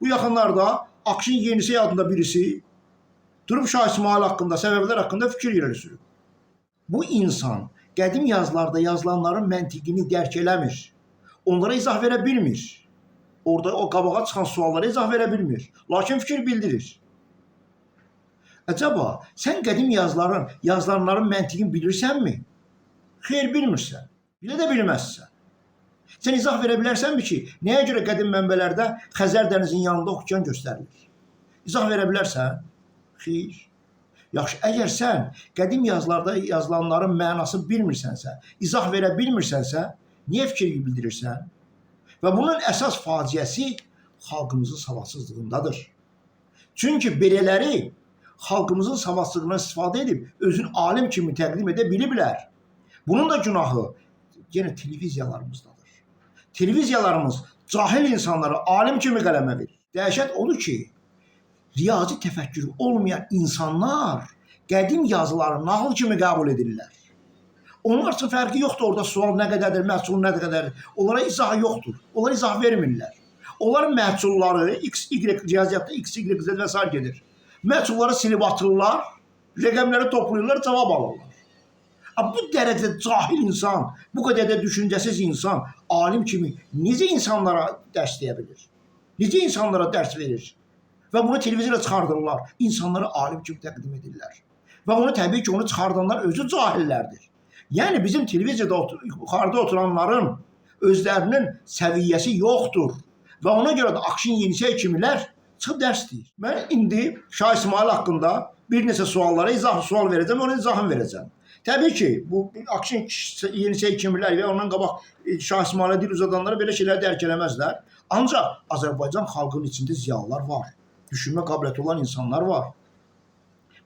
Bu yaxınlarda Akşin Yenisey adında birisi durub Şah İsmail haqqında, səbəblər haqqında fikir irəli sürüb. Bu insan qədim yazılarda yazılanların məntiqini dərk eləmir. Onlara izah verə bilmir. Orada o qabağa çıxan suallara izah verə bilmir. Lakin fikir bildirir. Acaba sən qədim yazılanların məntiqini bilirsənmi? Xeyr, bilmirsən. Bilə də bilməzsən. Sən izah verə bilərsənmi ki, nəyə görə qədim mənbələrdə Xəzər dənizinin yanında okean göstərilir? İzah verə bilərsən? Xeyr. Yaxşı, əgər sən qədim yazılarda yazılanların mənasını bilmirsənsə, izah verə bilmirsənsə, niyə fikir bildirirsən? Və bunun əsas faciəsi xalqımızın savadsızlığındadır. Çünki belələri xalqımızın savadsızlığından istifadə edib özünü alim kimi təqdim edə biliblər. Bunun da günahı yenə televiziyalarımızdadır. Televiziyalarımız cahil insanları alim kimi qələmə verir. Dəhşət odur ki, riyazi təfəkkürü olmayan insanlar qədim yazıları nağıl kimi qəbul edirlər. Onlar üçün fərqi yoxdur orada sual nə qədərdir, məhsul nə qədərdir. Onlara izah yoxdur. Onlar izah vermirlər. Onların məhsulları X, Y, riyaziyyatda X, Y, Z və s. gedir. Məhsulları silib atırlar, rəqəmləri toplayırlar, cavab alırlar. Bu dərəcədə cahil insan, bu qədər də düşüncəsiz insan, alim kimi necə insanlara dərs deyə bilir? Necə insanlara dərs verir? Və bunu televiziyada çıxardırlar, insanları alim kimi təqdim edirlər. Və onu təbii ki, onu çıxardanlar özü cahillərdir. Yəni bizim televiziyada yuxarıda oturanların özlərinin səviyyəsi yoxdur. Və ona görə də Akşin Yenisey kimilər çıxıb dərs deyir. Mən indi Şah İsmail haqqında bir neçə suallara sual verəcəm, ona izahını verəcəm. Təbii ki, bu Akşin Yenisey kimilər və ondan qabaq Şah İsmailə dil uzadanlara belə şeylər dərk eləməzlər. Ancaq Azərbaycan xalqının içində ziyalılar var. Düşünmə qabiliyyəti olan insanlar var.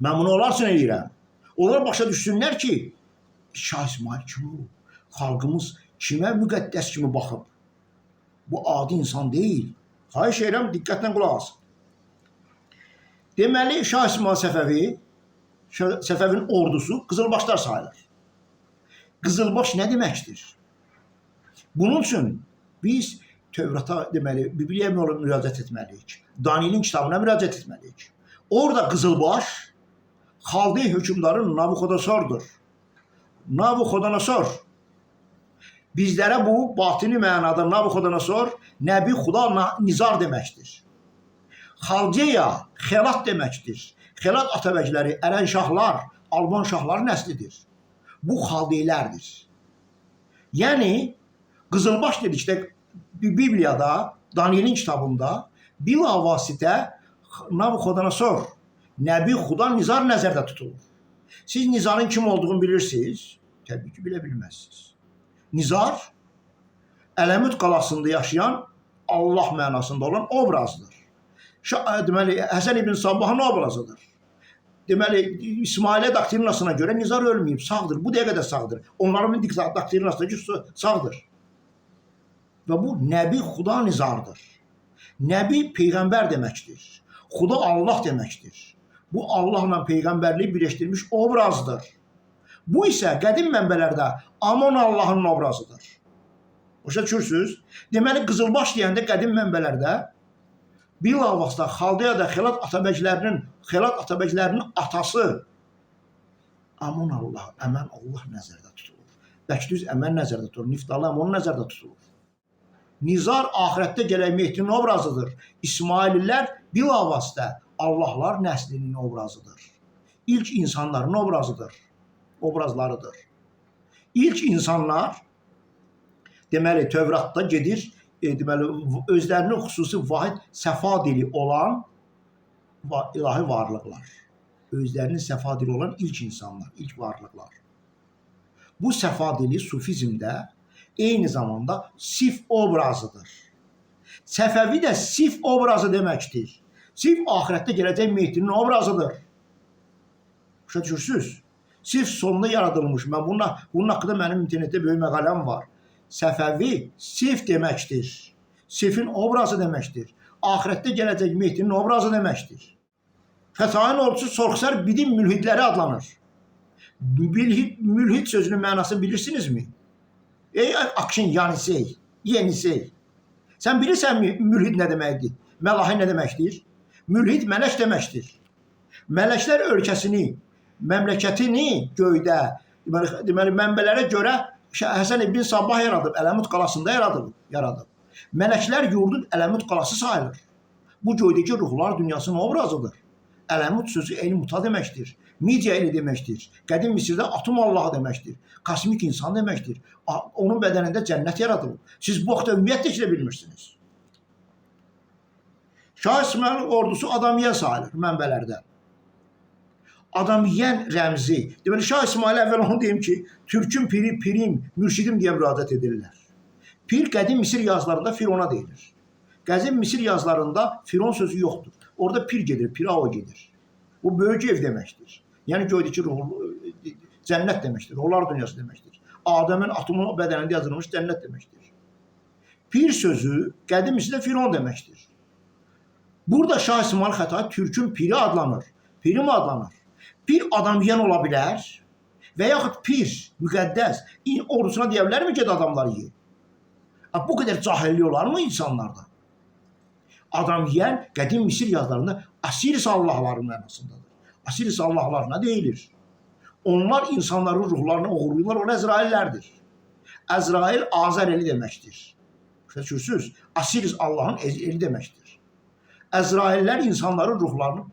Mən bunu onlar üçün eləyirəm. Onlar başa düşsünlər ki, Şah İsmail kim olur? Xalqımız kimə müqəddəs kimi baxıb? Bu adi insan deyil. Xahiş edirəm, diqqətlə qulaq asın. Deməli, Şah İsmail Səfəvinin ordusu qızılbaşlar sayılır. Qızılbaş nə deməkdir? Bunun üçün biz Tövrata, deməli, Bibliya müraciət etməliyik. Danielin kitabına müraciət etməliyik. Orada qızılbaş Xaldey hökümdarı Nabuxodonosordur. Nabuxodonosor. Bizlərə bu batini mənada Nabuxodonosor Nəbi Xuda Nizar deməkdir. Xaldeya xelat deməkdir. Xelat atabəkləri, Ərən şahlar, Alban şahların nəslidir. Bu xaldeylərdir. Yəni, qızılbaş dedikdə Bibliyada, Danielin kitabında bilavasitə Nabuxodonosor, Nəbi Xuda Nizar nəzərdə tutulur. Siz Nizarın kim olduğunu bilirsiniz? Təbii ki, bilə bilməzsiniz. Nizar, Ələmüd qalasında yaşayan Allah mənasında olan obrazdır. Deməli, Həsən ibn Sabbahın obrazıdır. Deməli, İsmailə doktrinasına görə Nizar ölməyib, sağdır. Bu dəqiqə də sağdır. Onların doktrinasına görə sağdır. Və bu Nəbi Xuda Nizardır. Nəbi Peyğəmbər deməkdir. Xuda Allah deməkdir. Bu Allahla Peyğəmbərliyi birləşdirmiş obrazdır. Bu isə qədim mənbələrdə Amon Allahın obrazıdır. Başa düşürsünüz? Deməli, qızılbaş deyəndə qədim mənbələrdə bilavasitə Xaldeyada xelat atabəklərinin atası Amon Allah, Əmən Allah nəzərdə tutulur. Bəkdüz Əmən nəzərdə tutulur, Niftalı Əmon nəzərdə tutulur. Nizar ahirətdə gələk Mehdinin obrazıdır. İsmaililər bilavasitə Allahlar nəslinin obrazıdır. İlk insanların obrazlarıdır. İlk insanlar deməli Tövratda gedir, deməli özlərinin xüsusi vahid səfa dili olan ilahi varlıqlar. Özlərinin səfa dili olan ilk insanlar, ilk varlıqlar. Bu səfa dili sufizmdə eyni zamanda sif obrazıdır. Səfəvi də sif obrazı deməkdir. Sif ahirətdə gələcək Mehdinin obrazıdır. Başa düşürsünüz? Sif sonunda yaradılmış. Bunun haqqında mənim internetdə böyük məqaləm var. Səfəvi sif deməkdir. Sifin obrazı deməkdir. Ahirətdə gələcək Mehdinin obrazı deməkdir. Xətayin ordusu sorğusar bidim mülhidləri adlanır. Mülhid sözünün mənasını bilirsinizmi? Ey Akşin Yenisey. Sən bilirsənmi mülhid nə deməkdir? Məlahi nə deməkdir? Mülhid mələk deməkdir. Mələklər ölkəsini, məmləkətini göydə, deməli mənbələrə görə Həsən ibn Sabbah yaradıb, Ələmut qalasında yaradıb. Mələklər yurdun Ələmut qalası sayılır. Bu göydəki ruhlar dünyasının obrazıdır. Ələmut sözü el-muta deməkdir. Midya eli deməkdir. Qədim Misirdə atom Allahı deməkdir. Kosmik insan deməkdir. Onun bədənində cənnət yaradılıb. Siz bu vaxtda ümumiyyətlə işlə bilmirsiniz. Şah İsmailin ordusu adamiyyə sayılır mənbələrdə. Adamiyən rəmzi. Deməli, Şah İsmail əvvəl onu deyim ki, Türkün piri, pirim, mürşidim deyə müraciət edirlər. Pir qədim Misir yazılarında Firona deyilir. Qədim Misir yazılarında Firon sözü yoxdur. Orada pir gedir, pirao gedir. Bu böyük ev deməkdir. Yəni göydəki ruh, cənnət deməkdir, ruhlar dünyası deməkdir. Adəmin atomun bədənində yazılmış cənnət deməkdir. Pir sözü qədim Misirdə Firon deməkdir. Burada Şah İsmail Xətai Türkün piri adlanır, pirim adlanır. Pir adamiyən ola bilər və yaxud pir, müqəddəs, ordusuna deyə bilərmi ki, adamları yiyir? Bu qədər cahillik olar mı insanlarda? Adamiyən qədim Misir yazılarında Asiris Allahların mənasındadır. Asiris Allahlarına deyilir. Onlar insanların ruhlarını uğurluyurlar, onlar Əzraillərdir. Əzrail Azər eli deməkdir. Şüursüz, Asiris Allahın eli deməkdir. Əzraillər insanların ruhlarını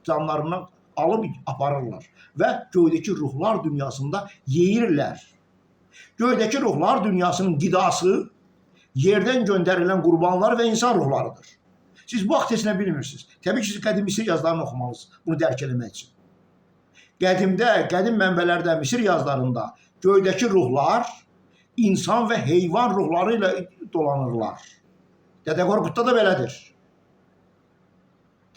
canlarından alıb aparırlar və göydəki ruhlar dünyasında yeyirlər. Göydəki ruhlar dünyasının qidası yerdən göndərilən qurbanlar və insan ruhlarıdır. Siz bu vaxt heç nə bilmirsiniz. Təbii ki, siz qədim Misir yazılarını oxumalısınız bunu dərk eləmək üçün. Qədim mənbələrdə, Misir yazılarında göydəki ruhlar insan və heyvan ruhları ilə dolanırlar. Dədə Qorqudda da belədir.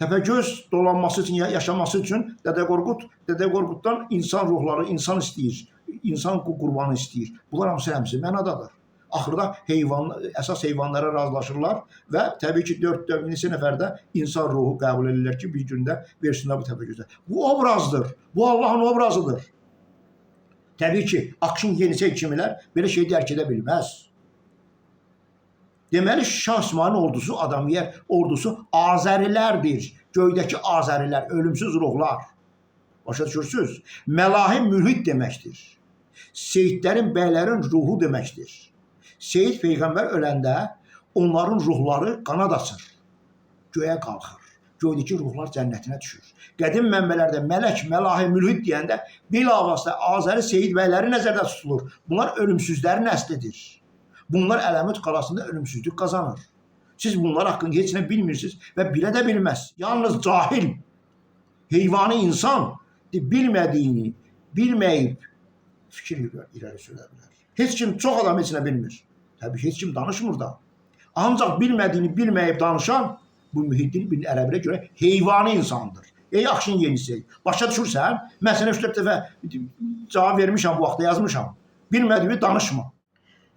Təpəgöz dolanması üçün, yaşaması üçün Dədə Qorquddan insan ruhları, insan istəyir, insan qurbanı istəyir. Bunlar hamısı mənadadır. Axırda əsas heyvanlara razılaşırlar və təbii ki, 4 neçə nəfərdə insan ruhu qəbul edirlər ki, bir gündə versinlər bu təpəgözə. Bu obrazdır, bu Allahın obrazıdır. Təbii ki, Akşin Yenisey kimilər belə şey dərk edə bilməz. Deməli, Şah İsmailin ordusu, adamiyər ordusu Azərilərdir. Göydəki Azərilər, ölümsüz ruhlar. Başa düşürsünüz? Məlahi mülhid deməkdir. Seyidlərin, bəylərin ruhu deməkdir. Seyid Peyğəmbər öləndə onların ruhları qanad açır. Göyə qalxır. Göydəki ruhlar cənnətinə düşür. Qədim mənbələrdə mələk, məlahi, mülhid deyəndə bilavasitə Azəri Seyid bəyləri nəzərdə tutulur. Bunlar ölümsüzlərin əslidir. Bunlar Ələmut qalasında ölümsüzlük qazanır. Siz bunlar haqqında heç nə bilmirsiniz və bilə də bilməz. Yalnız cahil, heyvani insan bilmədiyini, bilməyib fikir irəli sürə bilər. Heç kim, çox adam heç nə bilmir. Təbii heç kim danışmır da. Ancaq bilmədiyini bilməyib danışan bu Mühiddin bin Ərəbinə görə heyvani insandır. Ey Akşin Yenisey, başa düşürsən? Mən sənə 3-4 dəfə cavab vermişəm bu vaxtda, yazmışam. Bilmədiyimi danışma.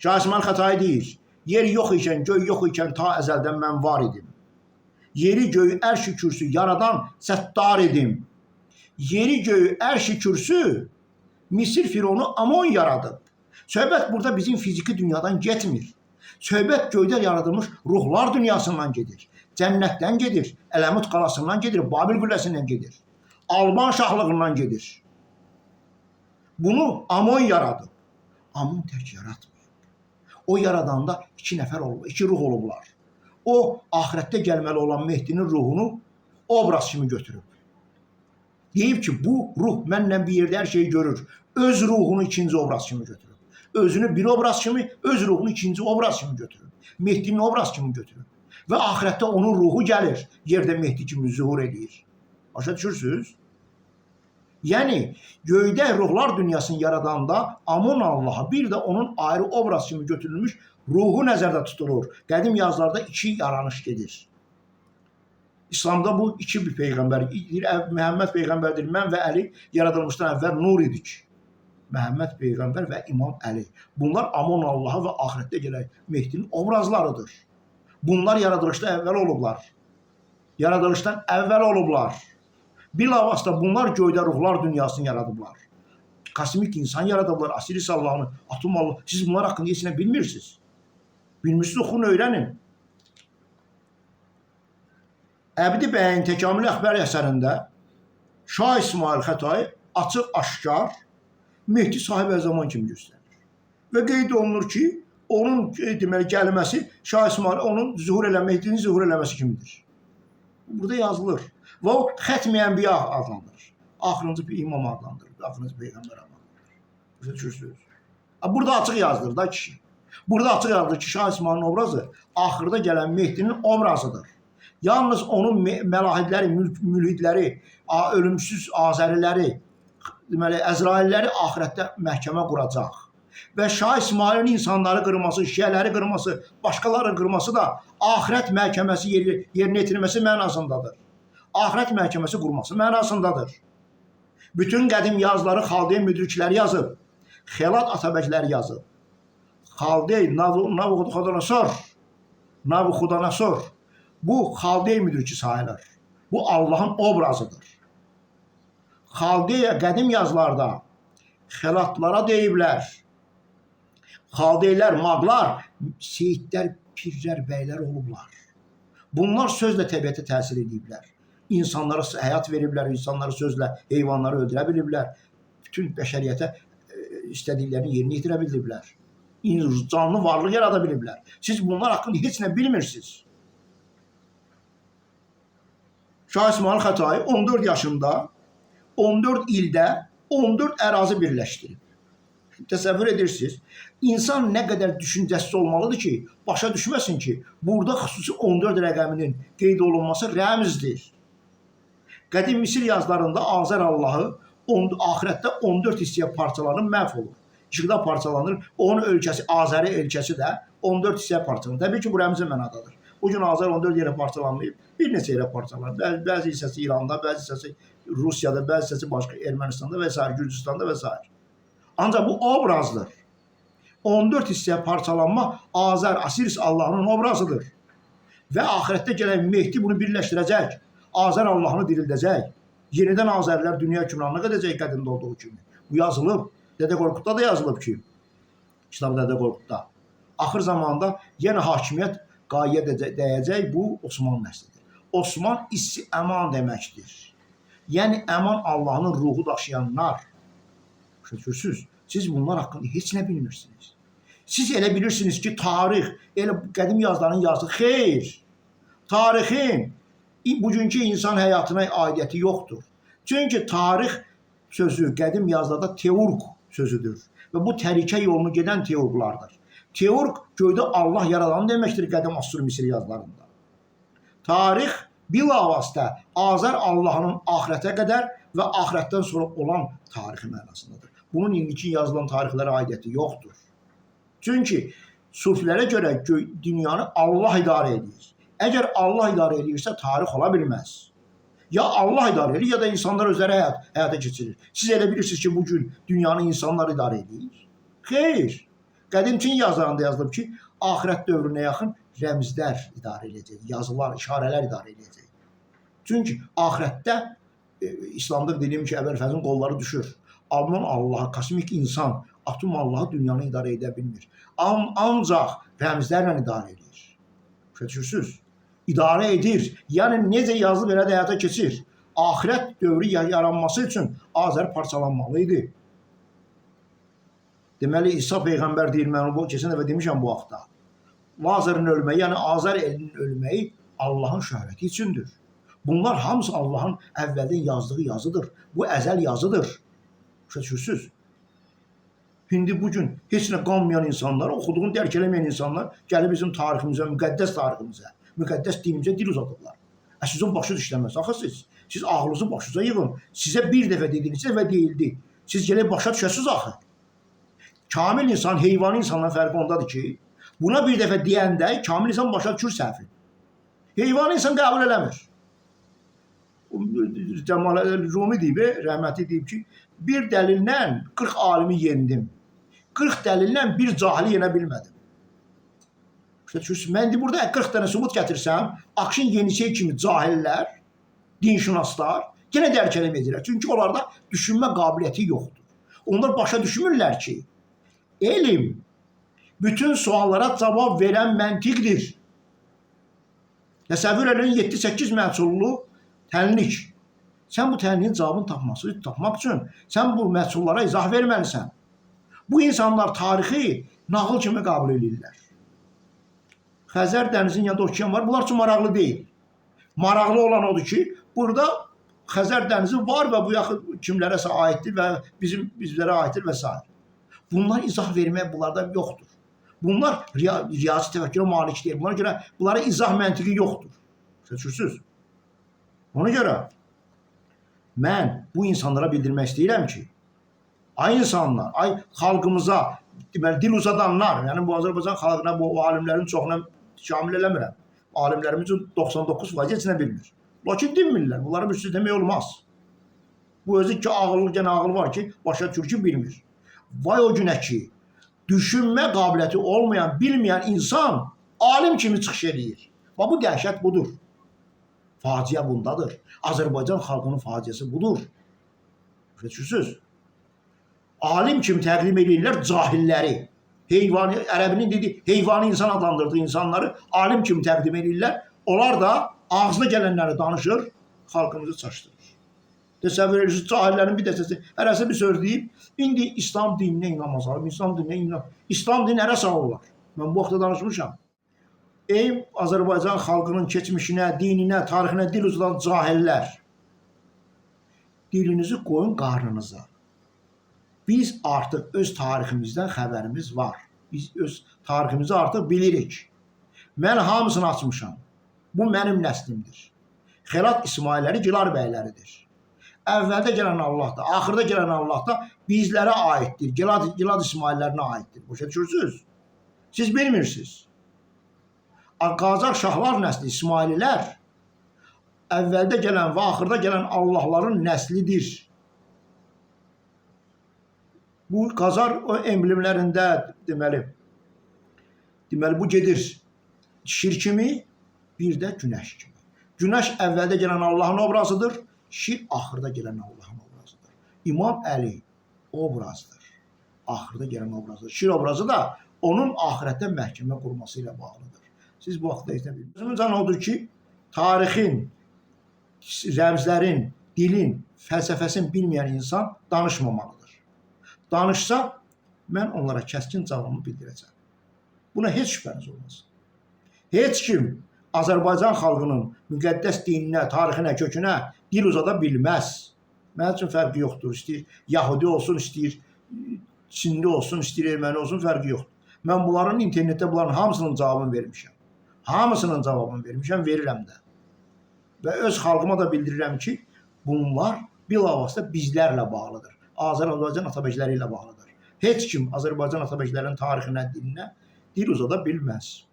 Şah İsmail Xətai deyir, yer yox ikən, göy yox ikən ta əzəldən mən var idim. Yeri göyü ərş-i kürsü yaradan səttar idim. Yeri göyü ərş-i kürsü Misir Fironu Amon yaradıb. Söhbət burada bizim fiziki dünyadan getmir. Söhbət göydə yaradılmış ruhlar dünyasından gedir. Cənnətdən gedir, Ələmut qalasından gedir, Babil qülləsindən gedir. Alban şahlığından gedir. Bunu Amon yaradıb. Amon tək yaratmır. O yaradanda 2 nəfər olub, 2 ruh olublar. O, ahirətdə gəlməli olan Mehdinin ruhunu obraz kimi götürüb. Deyib ki, bu ruh mənlə bir yerdə hər şeyi görür. Öz ruhunu 2-ci obraz kimi götürüb. Özünü bir obraz kimi, öz ruhunu 2-ci obraz kimi götürüb. Mehdinin obraz kimi götürüb. Və ahirətdə onun ruhu gəlir, yerdə Mehdi kimi zuhur edir. Başa düşürsünüz? Yəni, göydə ruhlar dünyasını yaradanda Amon Allah'a bir də onun ayrı obraz kimi götürülmüş ruhu nəzərdə tutulur. Qədim yazılarda 2 yaranış gedir. İslamda bu 2 bir peyğəmbər. Məhəmməd peyğəmbərdir. Mən və Əli yaradılmışdan əvvəl nur idik. Məhəmməd peyğəmbər və İmam Əli. Bunlar Amon Allah'a və ahirətdə gələn Mehdinin obrazlarıdır. Bunlar yaradılışdan əvvəl olublar. Yaradılışdan əvvəl olublar. Bilavasitə bunlar göydə ruhlar dünyasını yaradıblar. Kosmik insan yaradıblar, Asiris Allah'ını, atom Allah. Siz bunlar haqqında heç nə bilmirsiniz. Bilmirsiniz, oxuyun, öyrənin. Əbdi bəyin Təkamül Əxbər əsərində Şah İsmail Xətai açıq aşkar Mehdi Sahib Əzəman kimi göstərir. Və qeyd olunur ki, onun deməli gəlməsi Şah İsmail onun Mehdinin zuhur eləməsi kimidir. Burada yazılır. Və o Xətmi Ənbiya adlandırır. Axırıncı bir imam adlandırır. Axırıncı peyğəmbər adlandırır. Burada açıq yazılır da kişi. Burada açıq yazılır ki, Şah İsmailin obrazı axırda gələn Mehdinin obrazıdır. Yalnız onun məlahidləri, mülhidləri, ölümsüz Azəriləri, deməli, Əzrailləri axirətdə məhkəmə quracaq. Və Şah İsmailin insanları qırması, şiələri qırması, başqaları qırması da axirət məhkəməsi yerinə yetirilməsi mənasındadır. Axirət məhkəməsi qurması mənasındadır. Bütün qədim yazıları Xaldey müdrikləri yazıb, Xelat Atabəkləri yazıb. Xaldey, Nabuxodonosor, bu Xaldey müdriki sayılır. Bu Allahın obrazıdır. Xaldeyə qədim yazılarda xelatlara deyiblər. Xaldeylər, maqlar, seyidlər, pirlər, bəylər olublar. Bunlar sözlə təbiətə təsir ediblər. İnsanlara həyat veriblər, insanları sözlə, heyvanları öldürə biliblər. Bütün bəşəriyyətə istədiklərini yerinə yetirə biliblər. Canlı varlıq yarada biliblər. Siz bunlar haqqında heç nə bilmirsiniz. Şah İsmail Xətai 14 yaşında 14 ildə 14 ərazi birləşdirib. Təsəvvür edirsiniz, insan nə qədər düşüncəsiz olmalıdır ki, başa düşməsin ki, burada xüsusi 14 rəqəminin qeyd olunması rəmzdir. Qədim Misir yazılarında Azər Allahı axirətdə 14 hissəyə parçalanıb məhv olur. İşıqda parçalanır, onun ölkəsi, Azəri ölkəsi də 14 hissəyə parçalanır. Təbii ki, bu rəmzi mənadadır. Bugün Azər 14 yerə parçalanmayıb, bir neçə yerə parçalanır. Bəzi hissəsi İranda, bəzi hissəsi Rusiyada, bəzi hissəsi başqa Ermənistanda və s. Gürcüstanda və s. Ancaq bu obrazdır. 14 hissəyə parçalanma Azər, Asiris Allahının obrazıdır. Və axirətdə gələn Mehdi bunu birləşdirəcək. Azər Allahını dirildəcək. Yenidən Azərlər dünya hükümranlıq edəcək qədimdə olduğu kimi. Bu yazılıb. Dədə Qorqudda da yazılıb ki, kitab Dədə Qorqudda. Axır zamanda yenə hakimiyyət qayə dəyəcək, bu Osman nəslidir. Osman issi əman deməkdir. Yəni əman Allahın ruhu daşıyanlar. Şükürsüz, siz bunlar haqqında heç nə bilmirsiniz. Siz elə bilirsiniz ki, tarix, elə qədim yazıların yazdığı, xeyr, tarixin bugünkü insan həyatına aidiyyəti yoxdur. Çünki tarix sözü qədim yazılarda teurq sözüdür və bu tərikə yolunu gedən teurqlardır. Teurq göydə Allah yaradan deməkdir qədim Assur Misir yazılarında. Tarix bilavasitə Azər Allahının axirətə qədər və axirətdən sonra olan tarixi mənasındadır. Bunun indiki yazılan tarixlərə aidiyyəti yoxdur. Çünki sufilərə görə dünyanı Allah idarə edir. Əgər Allah idarə edirsə tarix ola bilməz. Ya Allah idarə edir, ya da insanlar özləri həyata keçirir. Siz elə bilirsiniz ki, bugün dünyanı insanlar idarə edir. Xeyr. Qədim Çin yazılarında yazılıb ki, axirət dövrünə yaxın rəmzlər idarə edəcək, yazılar, işarələr idarə edəcək. Çünki axirətdə İslamda dediyim ki, Əbəlfəzin qolları düşür. Aman Allah'a, kosmik insan, atom Allah'ı dünyanı idarə edə bilmir. Ancaq rəmzlərlə idarə edir. Şükürsüz. İdarə edir. Yəni, necə yazılıb elə də həyata keçir. Axirət dövrü yaranması üçün Azər parçalanmalıydı. Deməli, İsa Peyğəmbər deyir, mən bu keçən dəfə demişəm bu vaxtda. Azərin ölməyi, yəni Azər elinin ölməyi Allahın şöhrəti üçündür. Bunlar hamısı Allahın əvvəldən yazdığı yazıdır. Bu əzəl yazıdır. Şükürsüz. İndi bugün heç nə qanmayan insanlar, oxuduğunu dərk eləməyən insanlar gəlib bizim tariximizə, müqəddəs tariximizə, müqəddəs dinimizə dil uzadıblar. Sizin başınız işləməz. Axı siz ağlınızı başınıza yığın. Sizə bir dəfə dediniz və deyildi. Siz gəlib başa düşəsiniz axı. Kamil insan, heyvani insandan fərqi ondadır ki, buna bir dəfə deyəndə kamil insan başa düşür səhvi. Heyvani insan qəbul eləmir. Cəmal Rumi deyib, rəhmətli deyib ki, bir dəlillə 40 alimi yendim. 40 dəlillə bir cahili yenə bilmədim. Mən indi burada 40 dənə sübut gətirsəm, Akşin Yenisey kimi cahillər, dinşünaslar yenə dərk eləməyəcəklər. Çünki onlarda düşünmə qabiliyyəti yoxdur. Onlar başa düşmürlər ki, elm bütün suallara cavab verən məntiqdir. Təsəvvür edin 7-8 məhsullu tənlik. Sən bu tənliyin cavabını tapmaq üçün sən bu məhsullara izah verməlisən. Bu insanlar tarixi nağıl kimi qəbul edirlər. Xəzər dənizinin yanında okean var. Bunlar üçün maraqlı deyil. Maraqlı olan odur ki, burada Xəzər dənizi var və bu yaxın kimlərəsə aiddir və bizlərə aiddir və s. Bunlar izah vermək bunlarda yoxdur. Bunlar riyazi təfəkkürə malik deyil. Buna görə bunlara izah məntiqi yoxdur. Seçirsiniz. Ona görə mən bu insanlara bildirmək istəyirəm ki, ay insanlar, ay xalqımıza, deməli, dil uzadanlar, yəni bu Azərbaycan xalqına, bu alimlərin çoxuna şamil eləmirəm. Alimlərimizin 99% heç nə bilmir. Lakin dinmirlər. Bunlara bir söz demək olmaz. Bu özü ki, ağıllı gənə ağıl var ki, başa türkü bilmir. Vay o günə ki, düşünmə qabiliyyəti olmayan, bilməyən insan alim kimi çıxış edir. Və bu dəhşət budur. Faciə bundadır. Azərbaycan xalqının faciəsi budur. Görürsünüz? Alim kimi təqdim edirlər cahilləri. Heyvani, ərəbinin dediyi heyvani insan adlandırdığı insanları alim kimi təqdim edirlər. Onlar da ağzına gələnləri danışır, xalqımızı çaşdırır. Təsəvvür edirsiniz, cahillərin bir dəstəsi hərəsi bir söz deyib, indi İslam dininə inanmazlar, İslam dini hərə sağırlar. Mən bu vaxtda danışmışam. Ey Azərbaycan xalqının keçmişinə, dininə, tarixinə dil uzadan cahillər, dilinizi qoyun qarnınıza. Biz artıq öz tariximizdən xəbərimiz var. Biz öz tariximizi artıq bilirik. Mən hamısını açmışam. Bu mənim nəslimdir. Xelat İsmailləri Gilar bəyləridir. Əvvəldə gələn Allah da, axırda gələn Allah da bizlərə aiddir. Gilad İsmaillərinə aiddir. Başa düşürsünüz? Siz bilmirsiniz. Qacar şahlar nəsli İsmaililər əvvəldə gələn və axırda gələn Allahların nəslidir. Bu Qacar o emblemlərində deməli bu gedir şir kimi, bir də günəş kimi. Günəş əvvəldə gələn Allahın obrazıdır, şir axırda gələn Allahın obrazıdır. İmam Əli obrazdır, axırda gələn obrazıdır. Şir obrazı da onun ahirətdə məhkəmə qurması ilə bağlıdır. Siz bu vaxtda izlə bilirsiniz. Sözümün canı odur ki, tarixin, rəmzlərin, dilin, fəlsəfəsini bilməyən insan danışmamalıdır. Danışsa, mən onlara kəskin cavabımı bildirəcəm. Buna heç şübhəniz olmasın. Heç kim Azərbaycan xalqının müqəddəs dininə, tarixinə, kökünə dil uzada bilməz. Mənim üçün fərqi yoxdur. İstəyir Yahudi olsun, istəyir Çinli olsun, istəyir erməni olsun, fərqi yoxdur. Mən bunların internetdə bunların hamısının cavabını vermişəm. Hamısının cavabını vermişəm, verirəm də. Və öz xalqıma da bildirirəm ki, bunlar bilavasitə bizlərlə bağlıdır. Azərbaycan atabəkləri ilə bağlıdır. Heç kim Azərbaycan atabəklərinin tarixinə, dininə dil uzada bilməz.